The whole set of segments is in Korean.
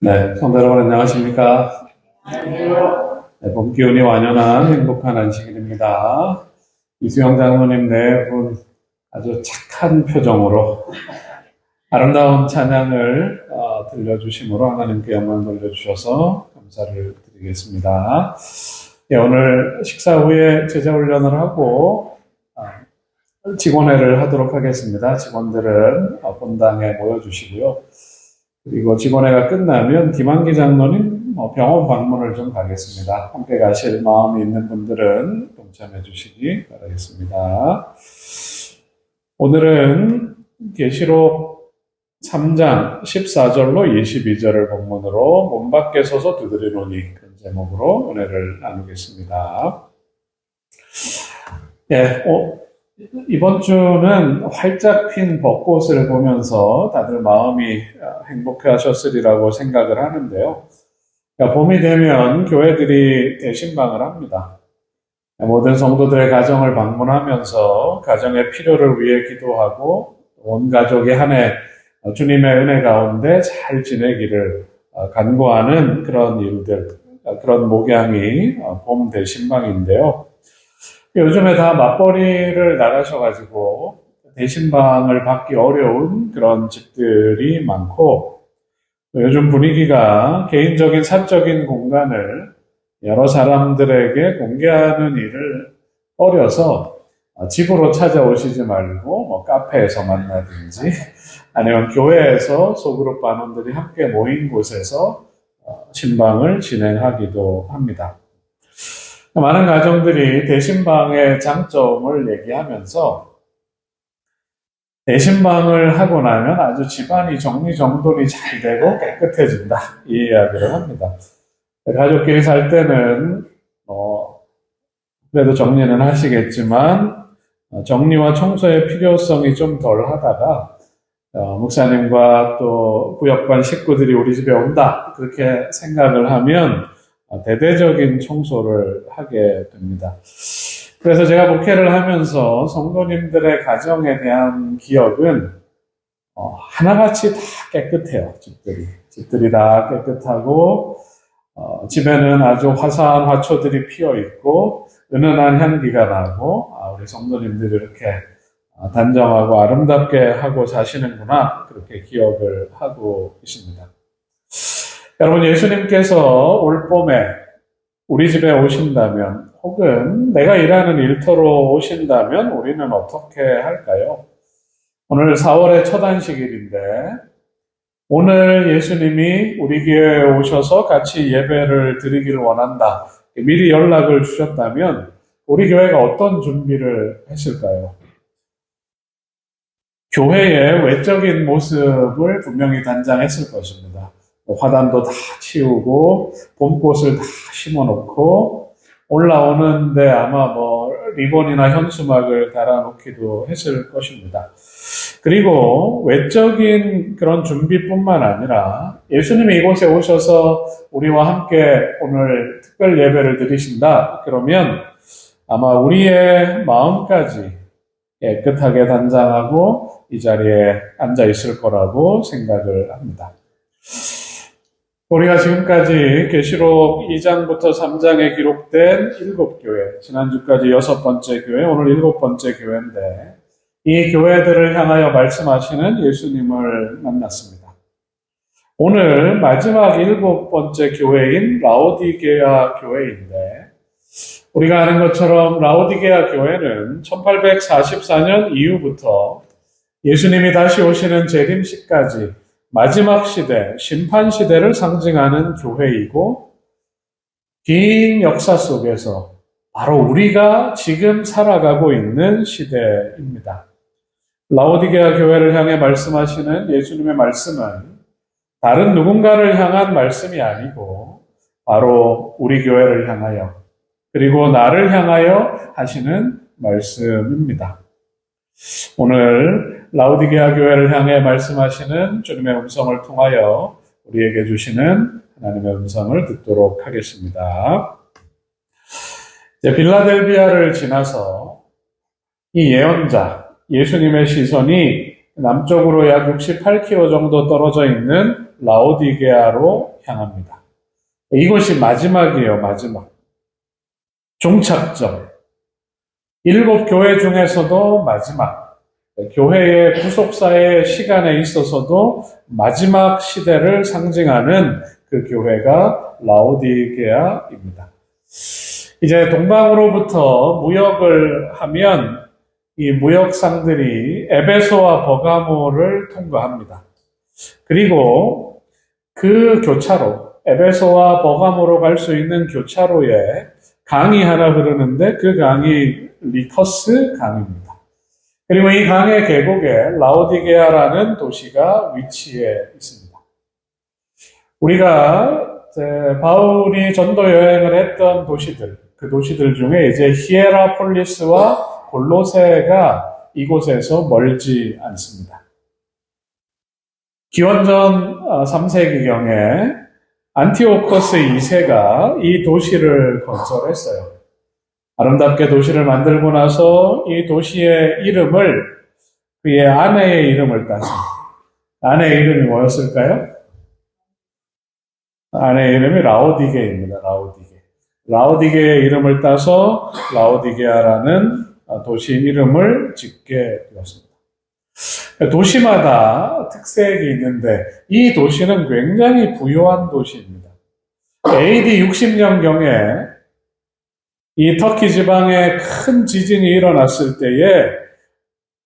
네, 성도 여러분 안녕하십니까? 네, 봄 기운이 완연한 행복한 안식일입니다. 이수영 장로님 네 분 아주 착한 표정으로 아름다운 찬양을 들려주심으로 하나님께 영광 돌려주셔서 감사를 드리겠습니다. 네, 오늘 식사 후에 제자훈련을 하고 직원회를 하도록 하겠습니다. 직원들은 본당에 모여주시고요. 그리고 직원회가 끝나면 김한기 장로님 병원 방문을 좀 가겠습니다. 함께 가실 마음이 있는 분들은 동참해 주시기 바라겠습니다. 오늘은 계시록 3장 14절로 22절을 본문으로 몸 밖에 서서 두드리노니 그런 제목으로 은혜를 나누겠습니다. 예, 이번 주는 활짝 핀 벚꽃을 보면서 다들 마음이 행복해 하셨으리라고 생각을 하는데요. 봄이 되면 교회들이 대신방을 합니다. 모든 성도들의 가정을 방문하면서 가정의 필요를 위해 기도하고 온 가족이 한 해 주님의 은혜 가운데 잘 지내기를 간구하는 그런 일들, 그런 목양이 봄 대신방인데요. 요즘에 다 맞벌이를 나가셔가지고 대신방을 받기 어려운 그런 집들이 많고, 요즘 분위기가 개인적인 사적인 공간을 여러 사람들에게 공개하는 일을 꺼려서 집으로 찾아오시지 말고 카페에서 만나든지 아니면 교회에서 소그룹 반원들이 함께 모인 곳에서 신방을 진행하기도 합니다. 많은 가정들이 대신방의 장점을 얘기하면서 대신방을 하고 나면 아주 집안이 정리정돈이 잘 되고 깨끗해진다, 이 이야기를 합니다. 가족끼리 살 때는 그래도 정리는 하시겠지만 정리와 청소의 필요성이 좀 덜 하다가 목사님과 또 구역반 식구들이 우리 집에 온다 그렇게 생각을 하면 대대적인 청소를 하게 됩니다. 그래서 제가 목회를 하면서 성도님들의 가정에 대한 기억은 하나같이 다 깨끗해요. 집들이 다 깨끗하고 집에는 아주 화사한 화초들이 피어 있고 은은한 향기가 나고 우리 성도님들이 이렇게 단정하고 아름답게 하고 사시는구나 그렇게 기억을 하고 있습니다. 여러분, 예수님께서 올 봄에 우리 집에 오신다면 혹은 내가 일하는 일터로 오신다면 우리는 어떻게 할까요? 오늘 4월의 첫 안식일인데 오늘 예수님이 우리 교회에 오셔서 같이 예배를 드리기를 원한다. 미리 연락을 주셨다면 우리 교회가 어떤 준비를 했을까요? 교회의 외적인 모습을 분명히 단장했을 것입니다. 화단도 다 치우고 봄꽃을 다 심어놓고 올라오는데 아마 리본이나 현수막을 달아놓기도 했을 것입니다. 그리고 외적인 그런 준비뿐만 아니라 예수님이 이곳에 오셔서 우리와 함께 오늘 특별 예배를 드리신다 그러면 아마 우리의 마음까지 깨끗하게 단장하고 이 자리에 앉아 있을 거라고 생각을 합니다. 우리가 지금까지 계시록 2장부터 3장에 기록된 7교회, 지난주까지 6번째 교회, 오늘 7번째 교회인데 이 교회들을 향하여 말씀하시는 예수님을 만났습니다. 오늘 마지막 7번째 교회인 라오디게아 교회인데 우리가 아는 것처럼 라오디게아 교회는 1844년 이후부터 예수님이 다시 오시는 재림시까지 마지막 시대, 심판 시대를 상징하는 교회이고 긴 역사 속에서 바로 우리가 지금 살아가고 있는 시대입니다. 라오디게아 교회를 향해 말씀하시는 예수님의 말씀은 다른 누군가를 향한 말씀이 아니고 바로 우리 교회를 향하여 그리고 나를 향하여 하시는 말씀입니다. 오늘 라오디게아 교회를 향해 말씀하시는 주님의 음성을 통하여 우리에게 주시는 하나님의 음성을 듣도록 하겠습니다. 이제 빌라델비아를 지나서 이 예언자, 예수님의 시선이 남쪽으로 약 68km 정도 떨어져 있는 라오디게아로 향합니다. 이것이 마지막이에요, 마지막. 종착점. 7 교회 중에서도 마지막. 교회의 구속사의 시간에 있어서도 마지막 시대를 상징하는 그 교회가 라오디게아입니다. 이제 동방으로부터 무역을 하면 이 무역상들이 에베소와 버가모를 통과합니다. 그리고 그 교차로, 에베소와 버가모로 갈 수 있는 교차로에 강이 하나 흐르는데 그 강이 리커스 강입니다. 그리고 이 강의 계곡에 라오디게아라는 도시가 위치해 있습니다. 우리가 바울이 전도 여행을 했던 도시들, 그 도시들 중에 이제 히에라폴리스와 골로새가 이곳에서 멀지 않습니다. 기원전 3세기경에 안티오코스 2세가 이 도시를 건설했어요. 아름답게 도시를 만들고 나서 이 도시의 이름을 그의 아내의 이름을 땄습니다. 아내의 이름이 뭐였을까요? 아내의 이름이 라오디게입니다. 라오디게의 이름을 따서 라오디게아라는 도시 이름을 짓게 되었습니다. 도시마다 특색이 있는데 이 도시는 굉장히 부유한 도시입니다. AD 60년경에 이 터키 지방에 큰 지진이 일어났을 때에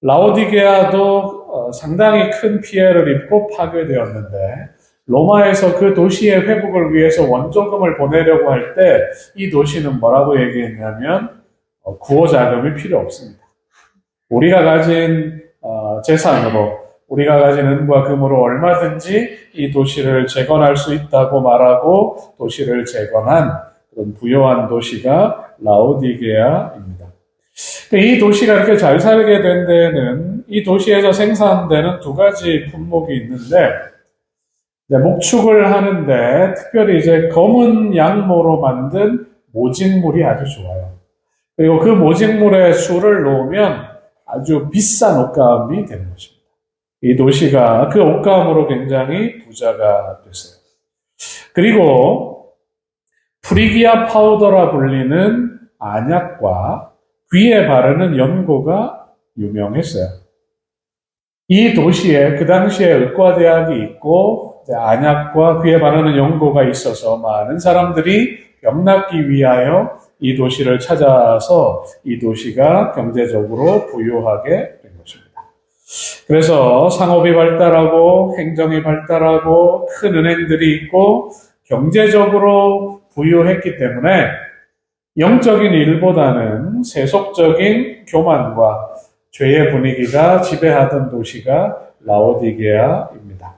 라오디게아도 상당히 큰 피해를 입고 파괴되었는데 로마에서 그 도시의 회복을 위해서 원조금을 보내려고 할 때 이 도시는 뭐라고 얘기했냐면 구호 자금이 필요 없습니다. 우리가 가진 재산으로 우리가 가진 은과 금으로 얼마든지 이 도시를 재건할 수 있다고 말하고 도시를 재건한 그런 부유한 도시가 라오디게아입니다. 이 도시가 이렇게 잘 살게 된 데에는 이 도시에서 생산되는 2가지 품목이 있는데 목축을 하는데 특별히 이제 검은 양모로 만든 모직물이 아주 좋아요. 그리고 그 모직물에 술을 놓으면 아주 비싼 옷감이 되는 것입니다. 이 도시가 그 옷감으로 굉장히 부자가 됐어요. 그리고 프리기아 파우더라 불리는 안약과 귀에 바르는 연고가 유명했어요. 이 도시에 그 당시에 의과대학이 있고 안약과 귀에 바르는 연고가 있어서 많은 사람들이 병 낫기 위하여 이 도시를 찾아서 이 도시가 경제적으로 부유하게 된 것입니다. 그래서 상업이 발달하고 행정이 발달하고 큰 은행들이 있고 경제적으로 부유했기 때문에 영적인 일보다는 세속적인 교만과 죄의 분위기가 지배하던 도시가 라오디게아입니다.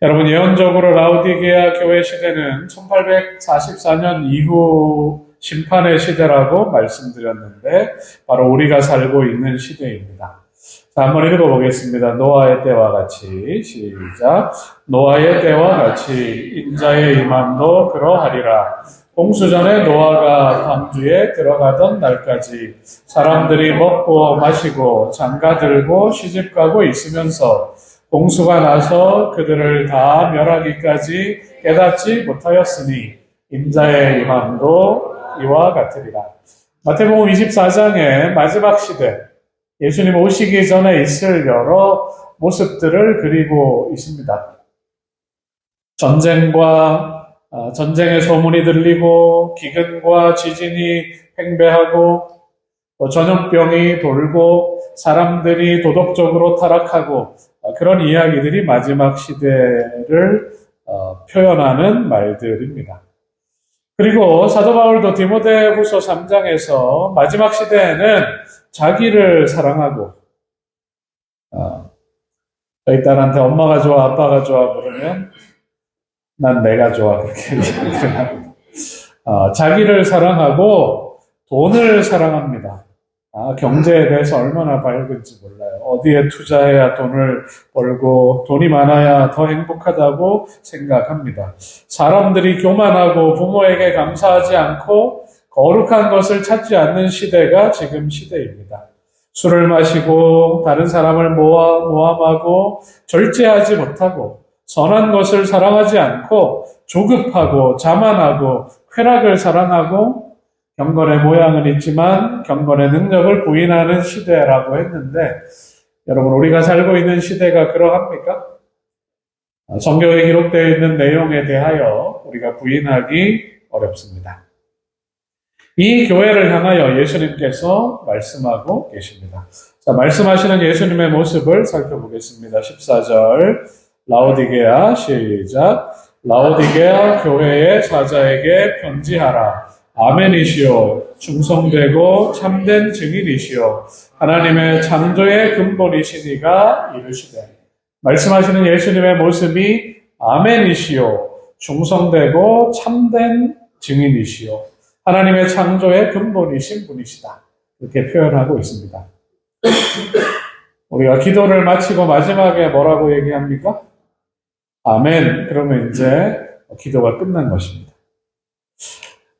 여러분, 예언적으로 라오디게아 교회 시대는 1844년 이후 심판의 시대라고 말씀드렸는데 바로 우리가 살고 있는 시대입니다. 자, 한번 읽어보겠습니다. 노아의 때와 같이 시작. 노아의 때와 같이 인자의 임함도 그러하리라. 홍수전에 노아가 방주에 들어가던 날까지 사람들이 먹고 마시고 장가들고 시집가고 있으면서 홍수가 나서 그들을 다 멸하기까지 깨닫지 못하였으니 인자의 임함도 이와 같으리라. 마태복음 24장의 마지막 시대, 예수님 오시기 전에 있을 여러 모습들을 그리고 있습니다. 전쟁의 소문이 들리고 기근과 지진이 팽배하고 전염병이 돌고 사람들이 도덕적으로 타락하고 그런 이야기들이 마지막 시대를 표현하는 말들입니다. 그리고 사도 바울도 디모데후서 3장에서 마지막 시대에는 자기를 사랑하고 저희 딸한테 엄마가 좋아 아빠가 좋아 그러면 난 내가 좋아 그렇게 얘기합니다. 자기를 사랑하고 돈을 사랑합니다. 경제에 대해서 얼마나 밝은지 몰라요. 어디에 투자해야 돈을 벌고 돈이 많아야 더 행복하다고 생각합니다. 사람들이 교만하고 부모에게 감사하지 않고 거룩한 것을 찾지 않는 시대가 지금 시대입니다. 술을 마시고 다른 사람을 모함하고 절제하지 못하고 선한 것을 사랑하지 않고 조급하고 자만하고 쾌락을 사랑하고 경건의 모양은 있지만 경건의 능력을 부인하는 시대라고 했는데 여러분 우리가 살고 있는 시대가 그러합니까? 성경에 기록되어 있는 내용에 대하여 우리가 부인하기 어렵습니다. 이 교회를 향하여 예수님께서 말씀하고 계십니다. 자, 말씀하시는 예수님의 모습을 살펴보겠습니다. 14절 라오디게아 시작. 라오디게아 교회의 사자에게 편지하라. 아멘이시오. 충성되고 참된 증인이시오. 하나님의 창조의 근본이시니가 이르시되. 말씀하시는 예수님의 모습이 아멘이시오. 충성되고 참된 증인이시오. 하나님의 창조의 근본이신 분이시다. 이렇게 표현하고 있습니다. 우리가 기도를 마치고 마지막에 뭐라고 얘기합니까? 아멘. 그러면 이제 기도가 끝난 것입니다.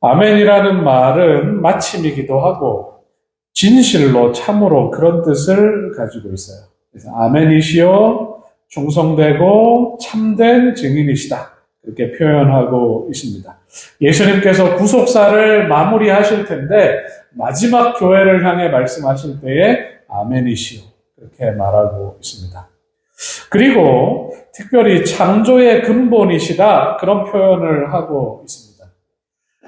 아멘이라는 말은 마침이기도 하고 진실로 참으로 그런 뜻을 가지고 있어요. 그래서 아멘이시오. 충성되고 참된 증인이시다. 이렇게 표현하고 있습니다. 예수님께서 구속사를 마무리하실 텐데 마지막 교회를 향해 말씀하실 때에 아멘이시오. 그렇게 말하고 있습니다. 그리고 특별히 창조의 근본이시다. 그런 표현을 하고 있습니다.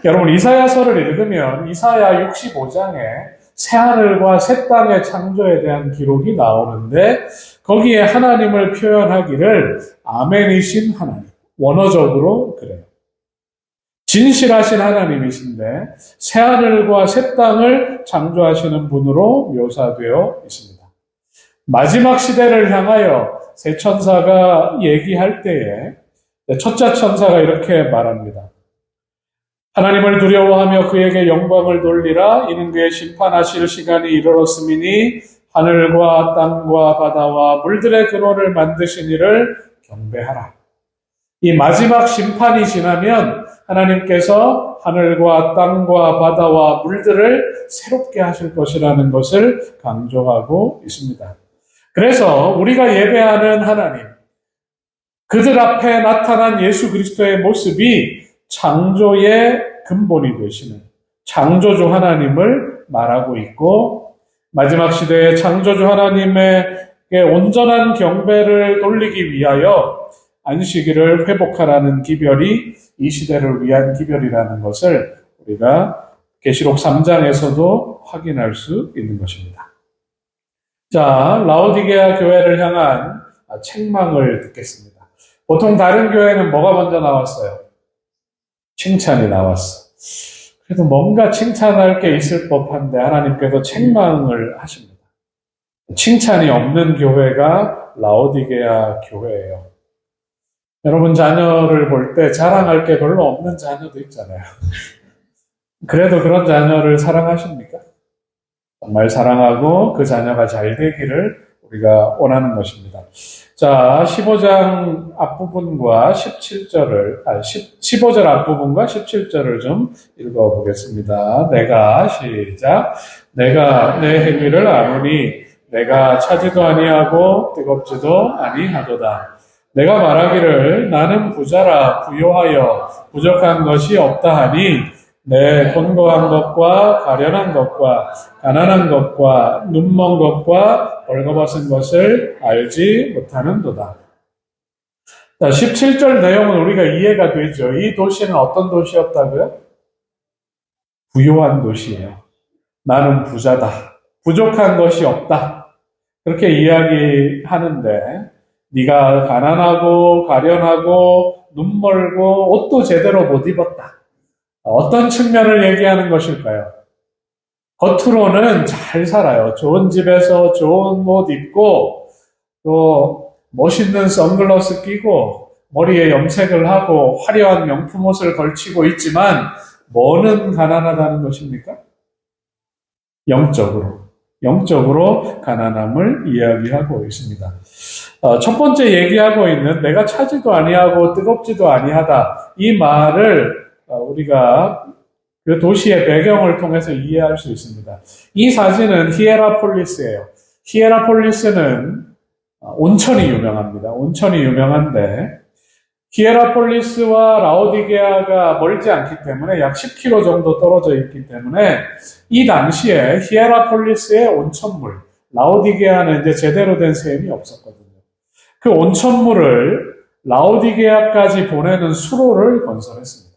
여러분 이사야서를 읽으면 이사야 65장에 새하늘과 새 땅의 창조에 대한 기록이 나오는데 거기에 하나님을 표현하기를 아멘이신 하나님. 원어적으로 그래요. 진실하신 하나님이신데 새하늘과 새 땅을 창조하시는 분으로 묘사되어 있습니다. 마지막 시대를 향하여 새 천사가 얘기할 때에 첫째 천사가 이렇게 말합니다. 하나님을 두려워하며 그에게 영광을 돌리라. 이는 그의 심판하실 시간이 이르렀음이니 하늘과 땅과 바다와 물들의 근원을 만드신 이를 경배하라. 이 마지막 심판이 지나면 하나님께서 하늘과 땅과 바다와 물들을 새롭게 하실 것이라는 것을 강조하고 있습니다. 그래서 우리가 예배하는 하나님, 그들 앞에 나타난 예수 그리스도의 모습이 창조의 근본이 되시는 창조주 하나님을 말하고 있고 마지막 시대에 창조주 하나님에게 온전한 경배를 돌리기 위하여 안식일을 회복하라는 기별이 이 시대를 위한 기별이라는 것을 우리가 계시록 3장에서도 확인할 수 있는 것입니다. 자, 라오디게아 교회를 향한 책망을 듣겠습니다. 보통 다른 교회는 뭐가 먼저 나왔어요? 칭찬이 나왔어. 그래도 뭔가 칭찬할 게 있을 법한데 하나님께서 책망을 하십니다. 칭찬이 없는 교회가 라오디게아 교회예요. 여러분 자녀를 볼 때 자랑할 게 별로 없는 자녀도 있잖아요. 그래도 그런 자녀를 사랑하십니까? 정말 사랑하고 그 자녀가 잘 되기를 우리가 원하는 것입니다. 자, 15장 앞부분과 15절 앞부분과 17절을 좀 읽어보겠습니다. 시작. 내가 내 행위를 아노니 내가 차지도 아니하고 뜨겁지도 아니하도다. 내가 말하기를 나는 부자라 부요하여 부족한 것이 없다 하니 내 곤고한 것과 가련한 것과 가난한 것과 눈먼 것과 벌거벗은 것을 알지 못하는도다. 자, 17절 내용은 우리가 이해가 되죠. 이 도시는 어떤 도시였다고요? 부요한 도시예요. 나는 부자다. 부족한 것이 없다. 그렇게 이야기하는데 네가 가난하고 가련하고 눈멀고 옷도 제대로 못 입었다. 어떤 측면을 얘기하는 것일까요? 겉으로는 잘 살아요. 좋은 집에서 좋은 옷 입고 또 멋있는 선글라스 끼고 머리에 염색을 하고 화려한 명품 옷을 걸치고 있지만 뭐는 가난하다는 것입니까? 영적으로 가난함을 이야기하고 있습니다. 첫 번째 얘기하고 있는 내가 차지도 아니하고 뜨겁지도 아니하다. 이 말을 우리가 그 도시의 배경을 통해서 이해할 수 있습니다. 이 사진은 히에라폴리스예요. 히에라폴리스는 온천이 유명합니다. 온천이 유명한데 히에라폴리스와 라오디게아가 멀지 않기 때문에 약 10km 정도 떨어져 있기 때문에 이 당시에 히에라폴리스의 온천물, 라오디게아는 이제 제대로 된 샘이 없었거든요. 그 온천물을 라오디게아까지 보내는 수로를 건설했습니다.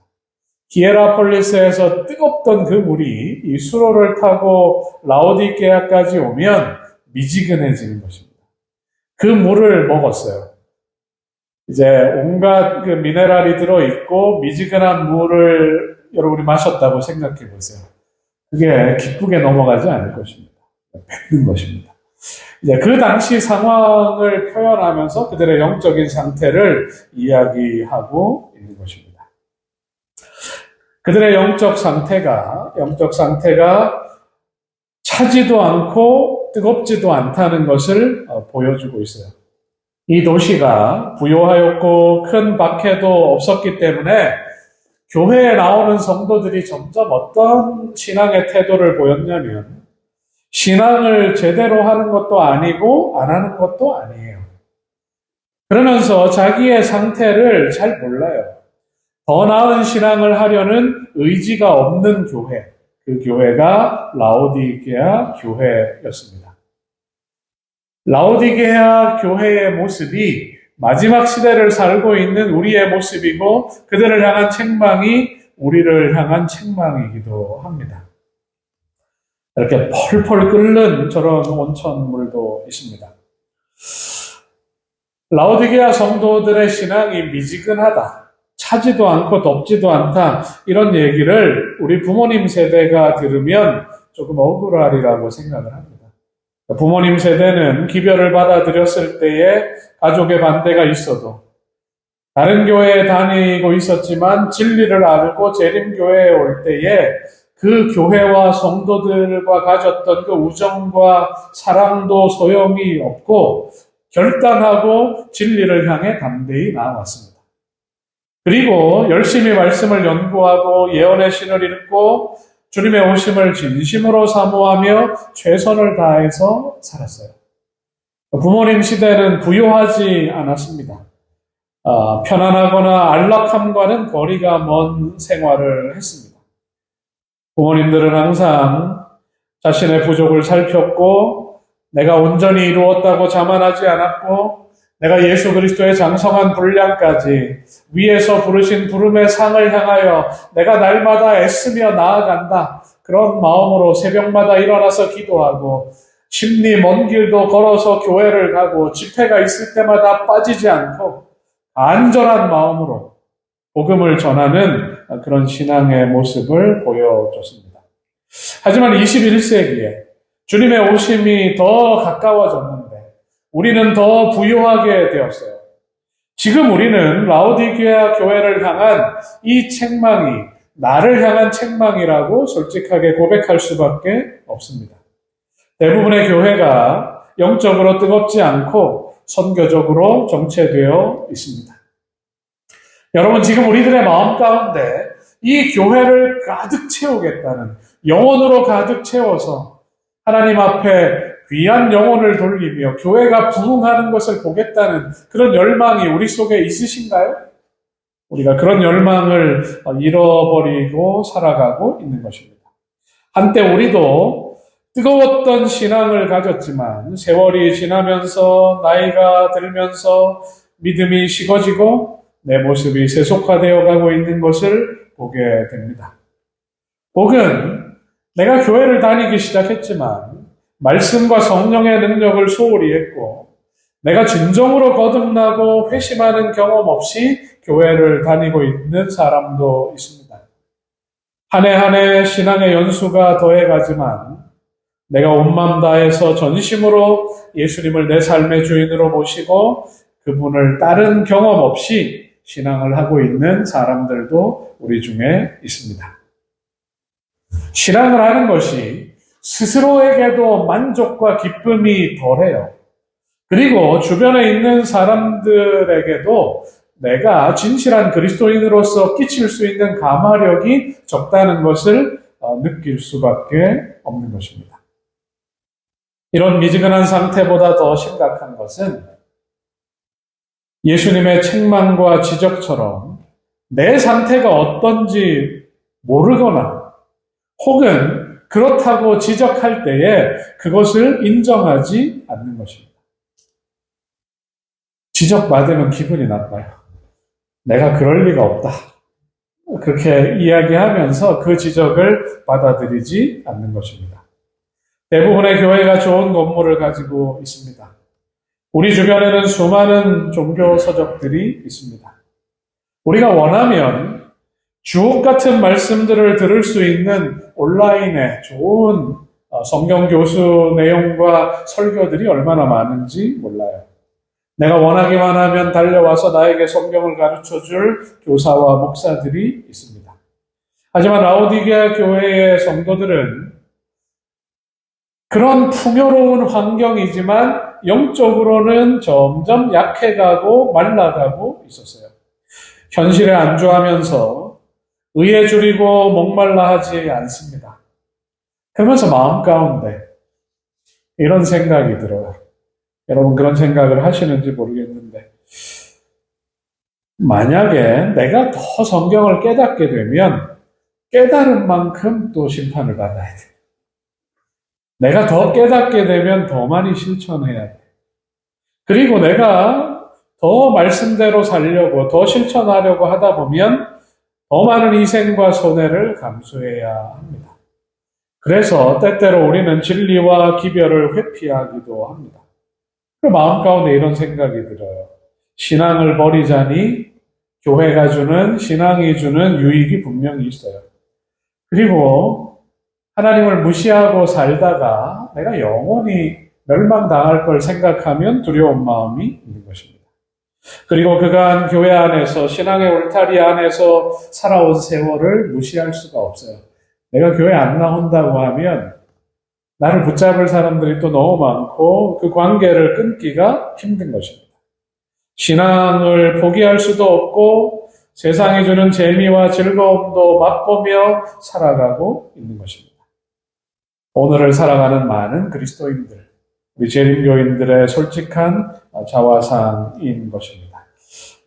히에라폴리스에서 뜨겁던 그 물이 이 수로를 타고 라오디게아까지 오면 미지근해지는 것입니다. 그 물을 먹었어요. 이제 온갖 그 미네랄이 들어있고 미지근한 물을 여러분이 마셨다고 생각해 보세요. 그게 기쁘게 넘어가지 않을 것입니다. 뱉는 것입니다. 이제 그 당시 상황을 표현하면서 그들의 영적인 상태를 이야기하고 있는 것입니다. 그들의 영적 상태가 차지도 않고 뜨겁지도 않다는 것을 보여주고 있어요. 이 도시가 부요하였고 큰 박해도 없었기 때문에 교회에 나오는 성도들이 점점 어떤 신앙의 태도를 보였냐면 신앙을 제대로 하는 것도 아니고 안 하는 것도 아니에요. 그러면서 자기의 상태를 잘 몰라요. 더 나은 신앙을 하려는 의지가 없는 교회, 그 교회가 라오디게아 교회였습니다. 라오디게아 교회의 모습이 마지막 시대를 살고 있는 우리의 모습이고 그들을 향한 책망이 우리를 향한 책망이기도 합니다. 이렇게 펄펄 끓는 저런 온천물도 있습니다. 라오디게아 성도들의 신앙이 미지근하다, 차지도 않고 덥지도 않다, 이런 얘기를 우리 부모님 세대가 들으면 조금 억울하리라고 생각을 합니다. 부모님 세대는 기별을 받아들였을 때에 가족의 반대가 있어도 다른 교회에 다니고 있었지만 진리를 알고 재림교회에 올 때에 그 교회와 성도들과 가졌던 그 우정과 사랑도 소용이 없고 결단하고 진리를 향해 담대히 나아왔습니다. 그리고 열심히 말씀을 연구하고 예언의 신을 읽고 주님의 오심을 진심으로 사모하며 최선을 다해서 살았어요. 부모님 시대는 부유하지 않았습니다. 편안하거나 안락함과는 거리가 먼 생활을 했습니다. 부모님들은 항상 자신의 부족을 살폈고 내가 온전히 이루었다고 자만하지 않았고 내가 예수 그리스도의 장성한 분량까지 위에서 부르신 부름의 상을 향하여 내가 날마다 애쓰며 나아간다. 그런 마음으로 새벽마다 일어나서 기도하고 심리 먼 길도 걸어서 교회를 가고 집회가 있을 때마다 빠지지 않고 안전한 마음으로 복음을 전하는 그런 신앙의 모습을 보여줬습니다. 하지만 21세기에 주님의 오심이 더 가까워졌는데 우리는 더 부유하게 되었어요. 지금 우리는 라오디게아 교회를 향한 이 책망이 나를 향한 책망이라고 솔직하게 고백할 수밖에 없습니다. 대부분의 교회가 영적으로 뜨겁지 않고 선교적으로 정체되어 있습니다. 여러분, 지금 우리들의 마음 가운데 이 교회를 가득 채우겠다는, 영혼으로 가득 채워서 하나님 앞에 귀한 영혼을 돌리며 교회가 부흥하는 것을 보겠다는 그런 열망이 우리 속에 있으신가요? 우리가 그런 열망을 잃어버리고 살아가고 있는 것입니다. 한때 우리도 뜨거웠던 신앙을 가졌지만 세월이 지나면서 나이가 들면서 믿음이 식어지고 내 모습이 세속화되어 가고 있는 것을 보게 됩니다. 혹은 내가 교회를 다니기 시작했지만 말씀과 성령의 능력을 소홀히 했고 내가 진정으로 거듭나고 회심하는 경험 없이 교회를 다니고 있는 사람도 있습니다. 한 해 한 해 신앙의 연수가 더해가지만 내가 온 마음 다해서 전심으로 예수님을 내 삶의 주인으로 모시고 그분을 따른 경험 없이 신앙을 하고 있는 사람들도 우리 중에 있습니다. 신앙을 하는 것이 스스로에게도 만족과 기쁨이 덜해요. 그리고 주변에 있는 사람들에게도 내가 진실한 그리스도인으로서 끼칠 수 있는 감화력이 적다는 것을 느낄 수밖에 없는 것입니다. 이런 미지근한 상태보다 더 심각한 것은 예수님의 책망과 지적처럼 내 상태가 어떤지 모르거나 혹은 그렇다고 지적할 때에 그것을 인정하지 않는 것입니다. 지적받으면 기분이 나빠요. 내가 그럴 리가 없다. 그렇게 이야기하면서 그 지적을 받아들이지 않는 것입니다. 대부분의 교회가 좋은 건물을 가지고 있습니다. 우리 주변에는 수많은 종교 서적들이 있습니다. 우리가 원하면 주옥 같은 말씀들을 들을 수 있는 온라인에 좋은 성경 교수 내용과 설교들이 얼마나 많은지 몰라요. 내가 원하기만 하면 달려와서 나에게 성경을 가르쳐줄 교사와 목사들이 있습니다. 하지만 라오디게아 교회의 성도들은 그런 풍요로운 환경이지만 영적으로는 점점 약해가고 말라가고 있었어요. 현실에 안주하면서 의에 줄이고 목말라 하지 않습니다. 그러면서 마음 가운데 이런 생각이 들어요. 여러분 그런 생각을 하시는지 모르겠는데 만약에 내가 더 성경을 깨닫게 되면 깨달은 만큼 또 심판을 받아야 돼. 내가 더 깨닫게 되면 더 많이 실천해야 돼. 그리고 내가 더 말씀대로 살려고 더 실천하려고 하다 보면 더 많은 희생과 손해를 감수해야 합니다. 그래서 때때로 우리는 진리와 기별을 회피하기도 합니다. 그 마음 가운데 이런 생각이 들어요. 신앙을 버리자니 교회가 주는, 신앙이 주는 유익이 분명히 있어요. 그리고 하나님을 무시하고 살다가 내가 영원히 멸망당할 걸 생각하면 두려운 마음이 있는 것입니다. 그리고 그간 교회 안에서, 신앙의 울타리 안에서 살아온 세월을 무시할 수가 없어요. 내가 교회 안 나온다고 하면 나를 붙잡을 사람들이 또 너무 많고 그 관계를 끊기가 힘든 것입니다. 신앙을 포기할 수도 없고 세상이 주는 재미와 즐거움도 맛보며 살아가고 있는 것입니다. 오늘을 살아가는 많은 그리스도인들, 우리 재림교인들의 솔직한 자화상인 것입니다.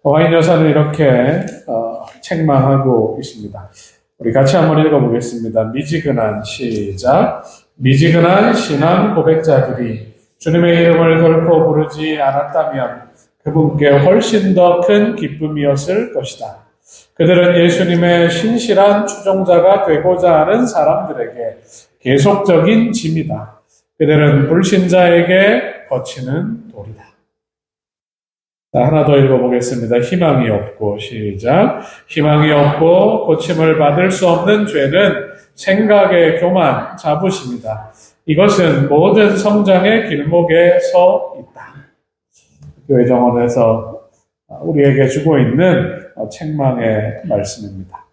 와인 여사는 이렇게 책망하고 있습니다. 우리 같이 한번 읽어보겠습니다. 미지근한 시작. 미지근한 신앙 고백자들이 주님의 이름을 결코 부르지 않았다면 그분께 훨씬 더 큰 기쁨이었을 것이다. 그들은 예수님의 신실한 추종자가 되고자 하는 사람들에게 계속적인 짐이다. 그들은 불신자에게 거치는 돌이다. 자, 하나 더 읽어보겠습니다. 희망이 없고 시작. 희망이 없고 고침을 받을 수 없는 죄는 생각의 교만, 자부심이다. 이것은 모든 성장의 길목에 서 있다. 교회 정원에서 우리에게 주고 있는 책망의 말씀입니다.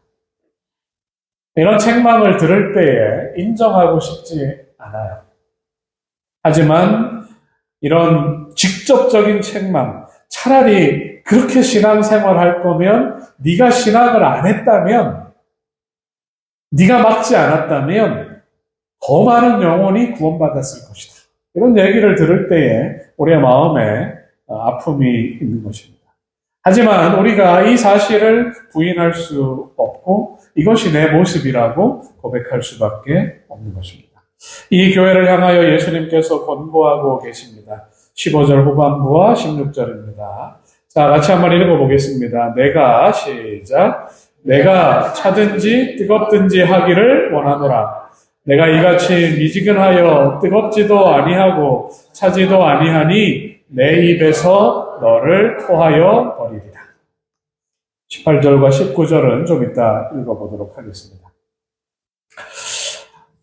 이런 책망을 들을 때에 인정하고 싶지 않아요. 하지만 이런 직접적인 책망, 차라리 그렇게 신앙생활 할 거면 네가 신앙을 안 했다면, 네가 막지 않았다면 더 많은 영혼이 구원받았을 것이다. 이런 얘기를 들을 때에 우리의 마음에 아픔이 있는 것입니다. 하지만 우리가 이 사실을 부인할 수 없고 이것이 내 모습이라고 고백할 수밖에 없는 것입니다. 이 교회를 향하여 예수님께서 권고하고 계십니다. 15절 후반부와 16절입니다. 자, 같이 한번 읽어보겠습니다. 내가 시작. 내가 차든지 뜨겁든지 하기를 원하노라. 내가 이같이 미지근하여 뜨겁지도 아니하고 차지도 아니하니 내 입에서 너를 토하여 버리리라. 18절과 19절은 좀 이따 읽어보도록 하겠습니다.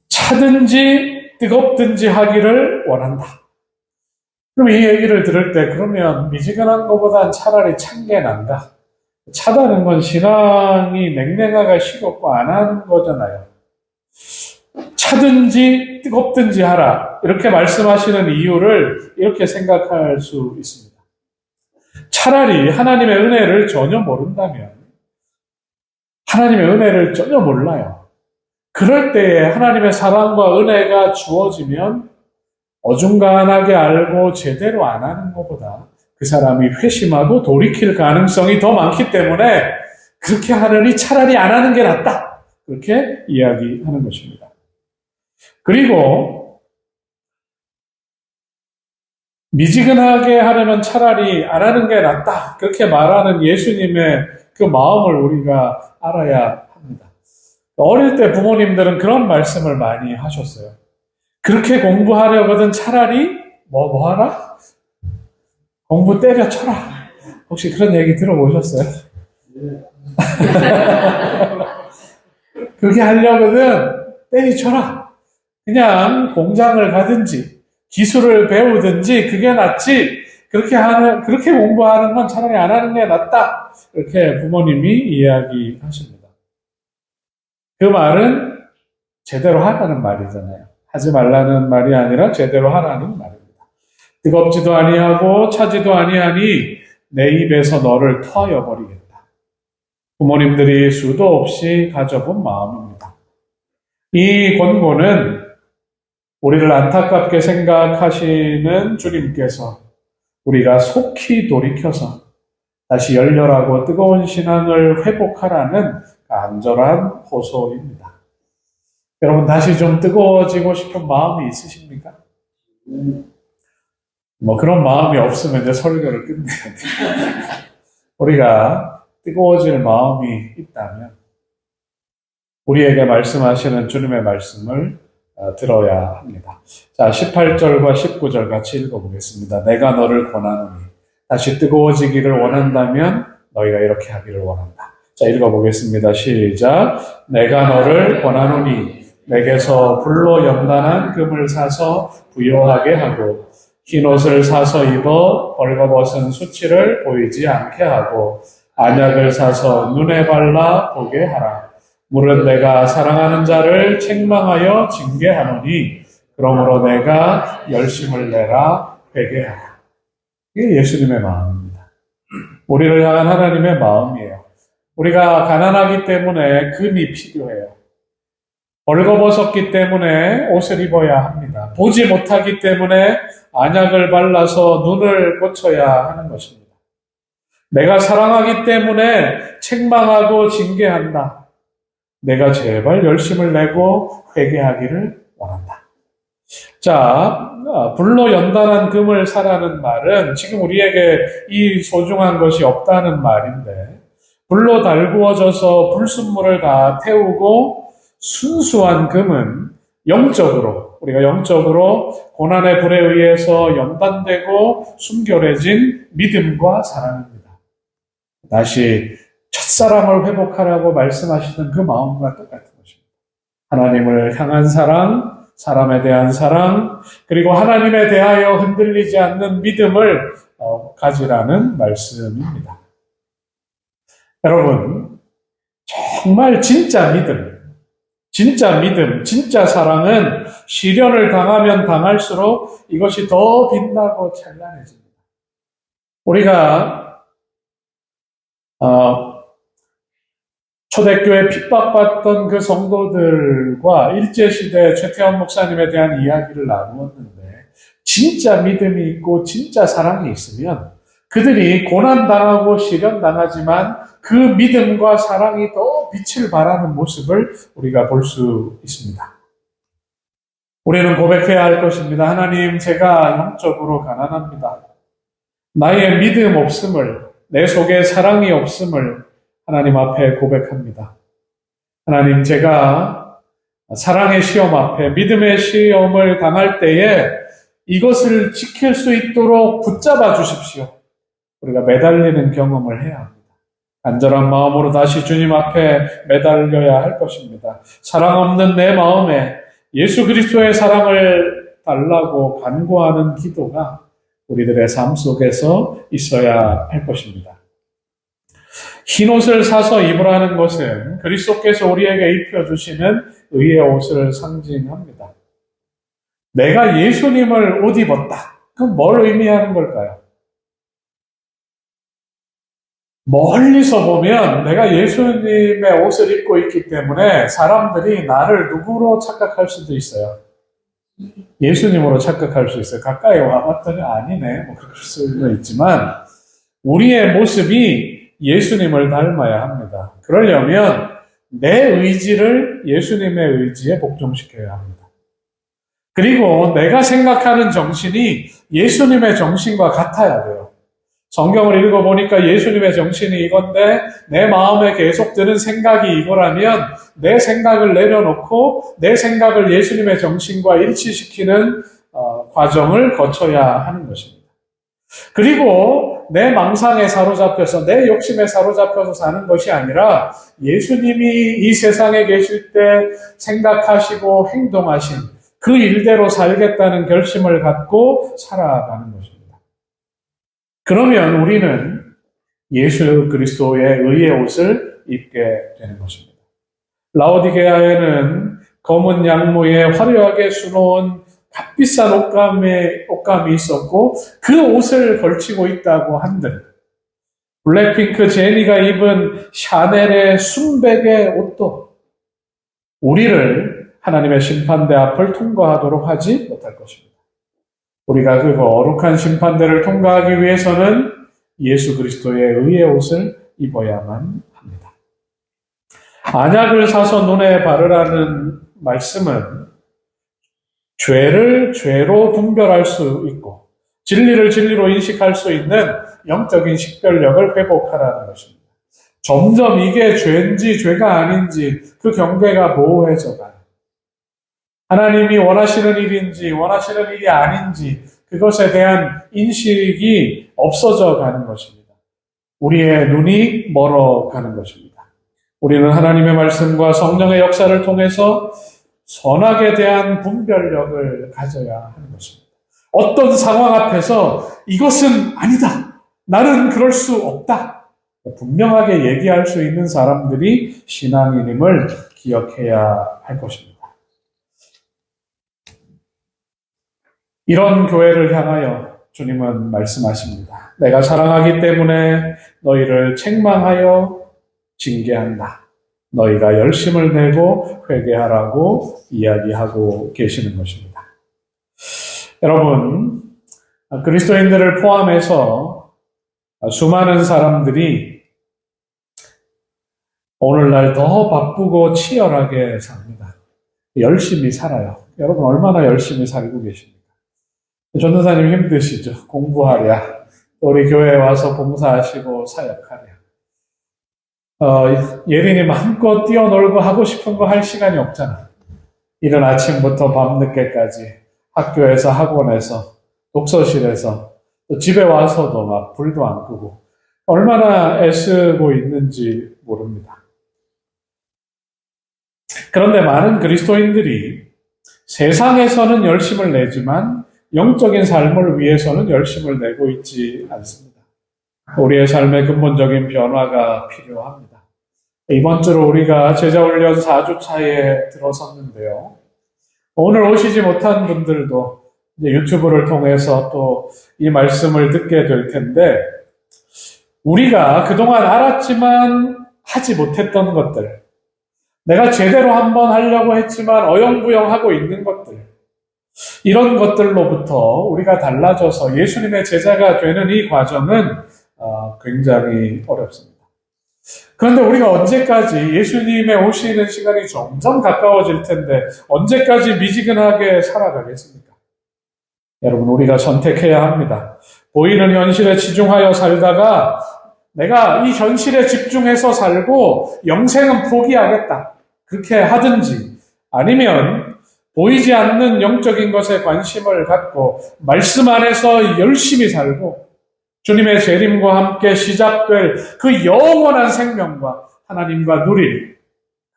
차든지 뜨겁든지 하기를 원한다. 그럼 이 얘기를 들을 때 그러면 미지근한 것보단 차라리 찬 게 난가? 차다는 건 신앙이 냉랭하가 식었고 안 하는 거잖아요. 차든지 뜨겁든지 하라. 이렇게 말씀하시는 이유를 이렇게 생각할 수 있습니다. 차라리 하나님의 은혜를 전혀 모른다면, 하나님의 은혜를 전혀 몰라요. 그럴 때에 하나님의 사랑과 은혜가 주어지면 어중간하게 알고 제대로 안 하는 것보다 그 그 사람이 회심하고 돌이킬 가능성이 더 많기 때문에 그렇게 하느니 차라리 안 하는 게 낫다. 그렇게 이야기하는 것입니다. 그리고 미지근하게 하려면 차라리 안 하는 게 낫다. 그렇게 말하는 예수님의 그 마음을 우리가 알아야 합니다. 어릴 때 부모님들은 그런 말씀을 많이 하셨어요. 그렇게 공부하려거든 차라리 뭐 하라? 공부 때려쳐라. 혹시 그런 얘기 들어보셨어요? 그렇게 하려거든 때려쳐라. 그냥 공장을 가든지 기술을 배우든지 그게 낫지. 그렇게 공부하는 건 차라리 안 하는 게 낫다. 이렇게 부모님이 이야기하십니다. 그 말은 제대로 하라는 말이잖아요. 하지 말라는 말이 아니라 제대로 하라는 말입니다. 뜨겁지도 아니하고 차지도 아니하니 내 입에서 너를 토하여 버리겠다. 부모님들이 수도 없이 가져본 마음입니다. 이 권고는 우리를 안타깝게 생각하시는 주님께서 우리가 속히 돌이켜서 다시 열렬하고 뜨거운 신앙을 회복하라는 간절한 호소입니다. 여러분 다시 좀 뜨거워지고 싶은 마음이 있으십니까? 그런 마음이 없으면 이제 설교를 끝내야 돼요. 우리가 뜨거워질 마음이 있다면 우리에게 말씀하시는 주님의 말씀을 들어야 합니다. 자, 18절과 19절 같이 읽어보겠습니다. 내가 너를 권하노니 다시 뜨거워지기를 원한다면 너희가 이렇게 하기를 원한다. 자, 읽어보겠습니다. 시작. 내가 너를 권하노니 내게서 불로 연단한 금을 사서 부요하게 하고 흰옷을 사서 입어 벌거벗은 수치를 보이지 않게 하고 안약을 사서 눈에 발라 보게 하라. 물은 내가 사랑하는 자를 책망하여 징계하노니 그러므로 내가 열심을 내라 회개하라. 이게 예수님의 마음입니다. 우리를 향한 하나님의 마음이에요. 우리가 가난하기 때문에 금이 필요해요. 벌거벗었기 때문에 옷을 입어야 합니다. 보지 못하기 때문에 안약을 발라서 눈을 고쳐야 하는 것입니다. 내가 사랑하기 때문에 책망하고 징계한다. 내가 제발 열심을 내고 회개하기를 원한다. 자, 불로 연단한 금을 사라는 말은 지금 우리에게 이 소중한 것이 없다는 말인데 불로 달구어져서 불순물을 다 태우고 순수한 금은 우리가 영적으로 고난의 불에 의해서 연단되고 순결해진 믿음과 사랑입니다. 다시 첫사랑을 회복하라고 말씀하시는 그 마음과 똑같은 것입니다. 하나님을 향한 사랑, 사람에 대한 사랑, 그리고 하나님에 대하여 흔들리지 않는 믿음을 가지라는 말씀입니다. 여러분, 정말 진짜 믿음, 진짜 사랑은 시련을 당하면 당할수록 이것이 더 빛나고 찬란해집니다. 우리가 초대교회 핍박받던 그 성도들과 일제시대 최태원 목사님에 대한 이야기를 나누었는데 진짜 믿음이 있고 진짜 사랑이 있으면 그들이 고난당하고 시련당하지만 그 믿음과 사랑이 더 빛을 발하는 모습을 우리가 볼 수 있습니다. 우리는 고백해야 할 것입니다. 하나님, 제가 영적으로 가난합니다. 나의 믿음 없음을, 내 속에 사랑이 없음을 하나님 앞에 고백합니다. 하나님, 제가 사랑의 시험 앞에 믿음의 시험을 당할 때에 이것을 지킬 수 있도록 붙잡아 주십시오. 우리가 매달리는 경험을 해야 합니다. 간절한 마음으로 다시 주님 앞에 매달려야 할 것입니다. 사랑 없는 내 마음에 예수 그리스도의 사랑을 달라고 간구하는 기도가 우리들의 삶 속에서 있어야 할 것입니다. 흰옷을 사서 입으라는 것은 그리스도께서 우리에게 입혀주시는 의의 옷을 상징합니다. 내가 예수님을 옷 입었다. 그럼 뭘 의미하는 걸까요? 멀리서 보면 내가 예수님의 옷을 입고 있기 때문에 사람들이 나를 누구로 착각할 수도 있어요. 예수님으로 착각할 수 있어요. 가까이 와봤더니 아니네. 뭐 그럴 수는 있지만 우리의 모습이 예수님을 닮아야 합니다. 그러려면 내 의지를 예수님의 의지에 복종시켜야 합니다. 그리고 내가 생각하는 정신이 예수님의 정신과 같아야 돼요. 성경을 읽어보니까 예수님의 정신이 이건데 내 마음에 계속 드는 생각이 이거라면 내 생각을 내려놓고 내 생각을 예수님의 정신과 일치시키는 과정을 거쳐야 하는 것입니다. 그리고 내 망상에 사로잡혀서 내 욕심에 사로잡혀서 사는 것이 아니라 예수님이 이 세상에 계실 때 생각하시고 행동하신 그 일대로 살겠다는 결심을 갖고 살아가는 것입니다. 그러면 우리는 예수 그리스도의 의의 옷을 입게 되는 것입니다. 라오디게아에는 검은 양모에 화려하게 수놓은 값비싼 옷감이 있었고 그 옷을 걸치고 있다고 한들 블랙핑크 제니가 입은 샤넬의 순백의 옷도 우리를 하나님의 심판대 앞을 통과하도록 하지 못할 것입니다. 우리가 그 거룩한 심판대를 통과하기 위해서는 예수 그리스도의 의의 옷을 입어야만 합니다. 안약을 사서 눈에 바르라는 말씀은 죄를 죄로 분별할 수 있고 진리를 진리로 인식할 수 있는 영적인 식별력을 회복하라는 것입니다. 점점 이게 죄인지 죄가 아닌지 그 경계가 모호해져 가요. 하나님이 원하시는 일인지 원하시는 일이 아닌지 그것에 대한 인식이 없어져 가는 것입니다. 우리의 눈이 멀어가는 것입니다. 우리는 하나님의 말씀과 성령의 역사를 통해서 선악에 대한 분별력을 가져야 하는 것입니다. 어떤 상황 앞에서 이것은 아니다. 나는 그럴 수 없다. 분명하게 얘기할 수 있는 사람들이 신앙인임을 기억해야 할 것입니다. 이런 교회를 향하여 주님은 말씀하십니다. 내가 사랑하기 때문에 너희를 책망하여 징계한다. 너희가 열심을 내고 회개하라고 이야기하고 계시는 것입니다. 여러분, 그리스도인들을 포함해서 수많은 사람들이 오늘날 더 바쁘고 치열하게 삽니다. 열심히 살아요. 여러분 얼마나 열심히 살고 계십니까? 전도사님 힘드시죠? 공부하랴. 우리 교회에 와서 봉사하시고 사역하랴. 예린이 마음껏 뛰어놀고 하고 싶은 거 할 시간이 없잖아. 이른 아침부터 밤늦게까지 학교에서 학원에서 독서실에서 또 집에 와서도 막 불도 안 끄고 얼마나 애쓰고 있는지 모릅니다. 그런데 많은 그리스도인들이 세상에서는 열심을 내지만 영적인 삶을 위해서는 열심을 내고 있지 않습니다. 우리의 삶의 근본적인 변화가 필요합니다. 이번 주로 우리가 제자훈련 4주차에 들어섰는데요. 오늘 오시지 못한 분들도 이제 유튜브를 통해서 또 이 말씀을 듣게 될 텐데 우리가 그동안 알았지만 하지 못했던 것들, 내가 제대로 한번 하려고 했지만 어영부영하고 있는 것들, 이런 것들로부터 우리가 달라져서 예수님의 제자가 되는 이 과정은 굉장히 어렵습니다. 그런데 우리가 언제까지 예수님의 오시는 시간이 점점 가까워질 텐데 언제까지 미지근하게 살아가겠습니까? 여러분, 우리가 선택해야 합니다. 보이는 현실에 치중하여 살다가 내가 이 현실에 집중해서 살고 영생은 포기하겠다. 그렇게 하든지 아니면 보이지 않는 영적인 것에 관심을 갖고 말씀 안에서 열심히 살고 주님의 재림과 함께 시작될 그 영원한 생명과 하나님과 누릴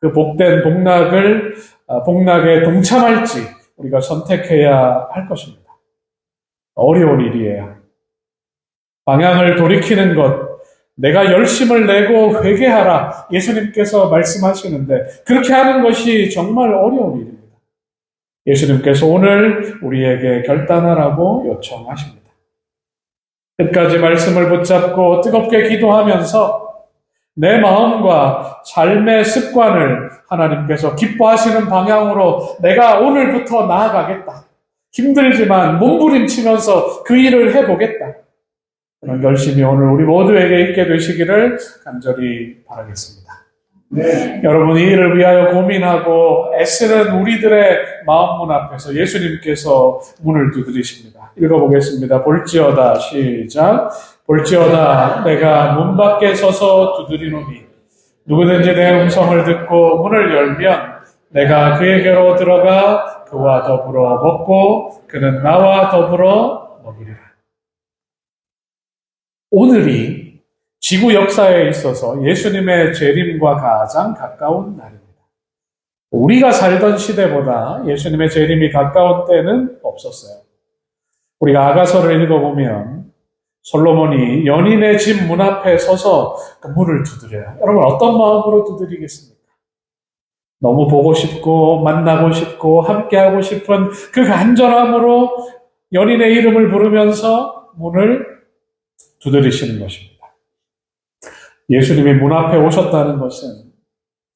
그 복된 복락에 동참할지 우리가 선택해야 할 것입니다. 어려운 일이에요. 방향을 돌이키는 것, 내가 열심을 내고 회개하라 예수님께서 말씀하시는데 그렇게 하는 것이 정말 어려운 일입니다. 예수님께서 오늘 우리에게 결단하라고 요청하십니다. 끝까지 말씀을 붙잡고 뜨겁게 기도하면서 내 마음과 삶의 습관을 하나님께서 기뻐하시는 방향으로 내가 오늘부터 나아가겠다. 힘들지만 몸부림치면서 그 일을 해보겠다. 그런 결심이 오늘 우리 모두에게 있게 되시기를 간절히 바라겠습니다. 네. 여러분, 이 일을 위하여 고민하고 애쓰는 우리들의 마음문 앞에서 예수님께서 문을 두드리십니다. 읽어보겠습니다. 볼지어다, 시작. 볼지어다, 내가 문 밖에 서서 두드리노니 누구든지 내 음성을 듣고 문을 열면 내가 그에게로 들어가 그와 더불어 먹고 그는 나와 더불어 먹으리라. 오늘이 지구 역사에 있어서 예수님의 재림과 가장 가까운 날입니다. 우리가 살던 시대보다 예수님의 재림이 가까운 때는 없었어요. 우리가 아가서를 읽어보면 솔로몬이 연인의 집 문 앞에 서서 그 문을 두드려요. 여러분, 어떤 마음으로 두드리겠습니까? 너무 보고 싶고 만나고 싶고 함께하고 싶은 그 간절함으로 연인의 이름을 부르면서 문을 두드리시는 것입니다. 예수님이 문 앞에 오셨다는 것은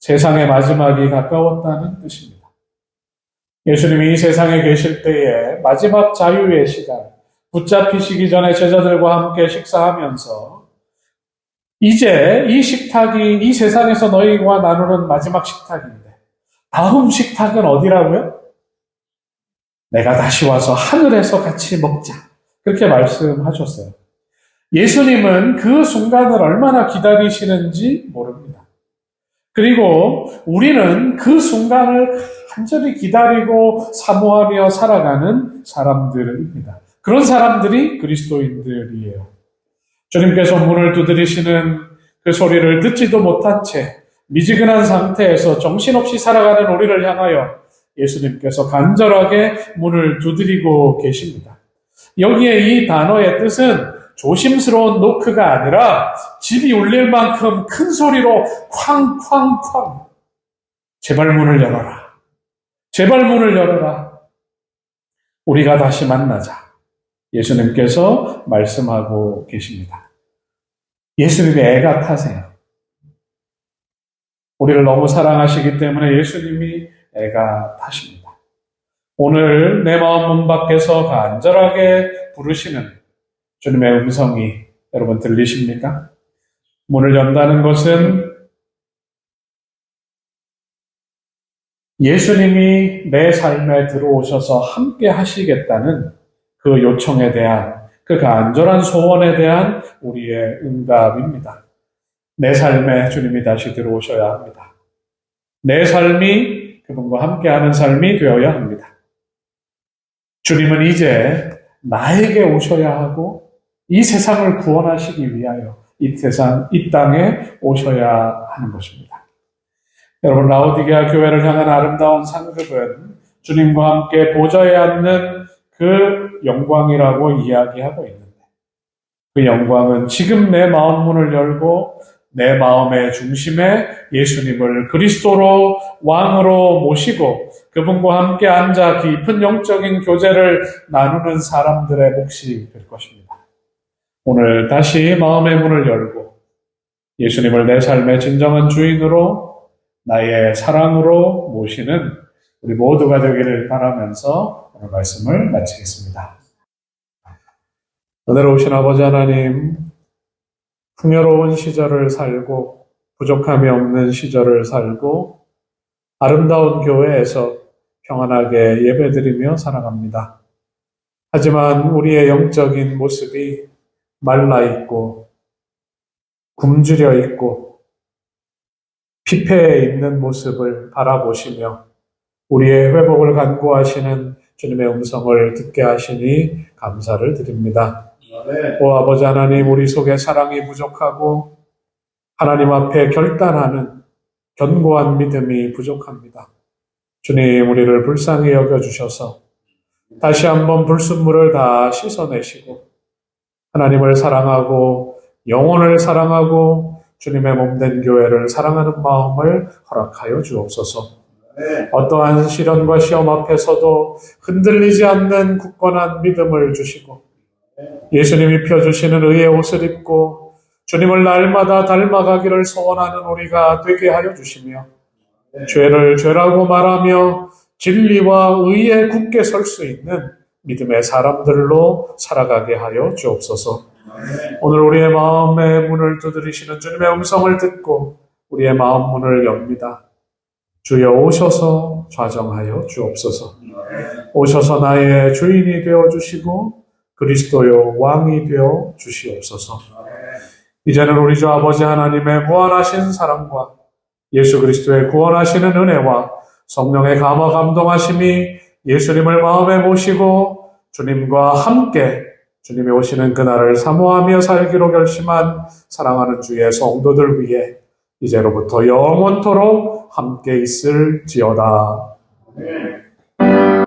세상의 마지막이 가까웠다는 뜻입니다. 예수님이 이 세상에 계실 때에 마지막 자유의 시간, 붙잡히시기 전에 제자들과 함께 식사하면서 이제 이 식탁이 이 세상에서 너희와 나누는 마지막 식탁인데 다음 식탁은 어디라고요? 내가 다시 와서 하늘에서 같이 먹자. 그렇게 말씀하셨어요. 예수님은 그 순간을 얼마나 기다리시는지 모릅니다. 그리고 우리는 그 순간을 간절히 기다리고 사모하며 살아가는 사람들입니다. 그런 사람들이 그리스도인들이에요. 주님께서 문을 두드리시는 그 소리를 듣지도 못한 채 미지근한 상태에서 정신없이 살아가는 우리를 향하여 예수님께서 간절하게 문을 두드리고 계십니다. 여기에 이 단어의 뜻은 조심스러운 노크가 아니라 집이 울릴 만큼 큰 소리로 쾅쾅쾅 제발 문을 열어라. 제발 문을 열어라. 우리가 다시 만나자. 예수님께서 말씀하고 계십니다. 예수님이 애가 타세요. 우리를 너무 사랑하시기 때문에 예수님이 애가 타십니다. 오늘 내 마음 문 밖에서 간절하게 부르시는 주님의 음성이 여러분 들리십니까? 문을 연다는 것은 예수님이 내 삶에 들어오셔서 함께 하시겠다는 그 요청에 대한 그 간절한 소원에 대한 우리의 응답입니다. 내 삶에 주님이 다시 들어오셔야 합니다. 내 삶이 그분과 함께하는 삶이 되어야 합니다. 주님은 이제 나에게 오셔야 하고 이 세상을 구원하시기 위하여 이 땅에 오셔야 하는 것입니다. 여러분, 라오디게아 교회를 향한 아름다운 상급은 주님과 함께 보좌에 앉는 그 영광이라고 이야기하고 있는데 그 영광은 지금 내 마음 문을 열고 내 마음의 중심에 예수님을 그리스도로 왕으로 모시고 그분과 함께 앉아 깊은 영적인 교제를 나누는 사람들의 몫이 될 것입니다. 오늘 다시 마음의 문을 열고 예수님을 내 삶의 진정한 주인으로 나의 사랑으로 모시는 우리 모두가 되기를 바라면서 오늘 말씀을 마치겠습니다. 은혜로우신 아버지 하나님, 풍요로운 시절을 살고 부족함이 없는 시절을 살고 아름다운 교회에서 평안하게 예배드리며 살아갑니다. 하지만 우리의 영적인 모습이 말라있고 굶주려 있고 피폐해 있는 모습을 바라보시며 우리의 회복을 간구하시는 주님의 음성을 듣게 하시니 감사를 드립니다. 오 아버지 하나님, 우리 속에 사랑이 부족하고 하나님 앞에 결단하는 견고한 믿음이 부족합니다. 주님, 우리를 불쌍히 여겨주셔서 다시 한번 불순물을 다 씻어내시고 하나님을 사랑하고 영혼을 사랑하고 주님의 몸된 교회를 사랑하는 마음을 허락하여 주옵소서. 어떠한 시련과 시험 앞에서도 흔들리지 않는 굳건한 믿음을 주시고 예수님이 펴주시는 의의 옷을 입고 주님을 날마다 닮아가기를 소원하는 우리가 되게 하여 주시며 죄를 죄라고 말하며 진리와 의에 굳게 설 수 있는 믿음의 사람들로 살아가게 하여 주옵소서. 오늘 우리의 마음의 문을 두드리시는 주님의 음성을 듣고 우리의 마음 문을 엽니다. 주여 오셔서 좌정하여 주옵소서. 오셔서 나의 주인이 되어 주시고 그리스도요 왕이 되어 주시옵소서. 이제는 우리 주 아버지 하나님의 무한하신 사랑과 예수 그리스도의 구원하시는 은혜와 성령의 감화 감동하심이 예수님을 마음에 모시고 주님과 함께 주님이 오시는 그날을 사모하며 살기로 결심한 사랑하는 주의 성도들 위해 이제로부터 영원토록 함께 있을지어다.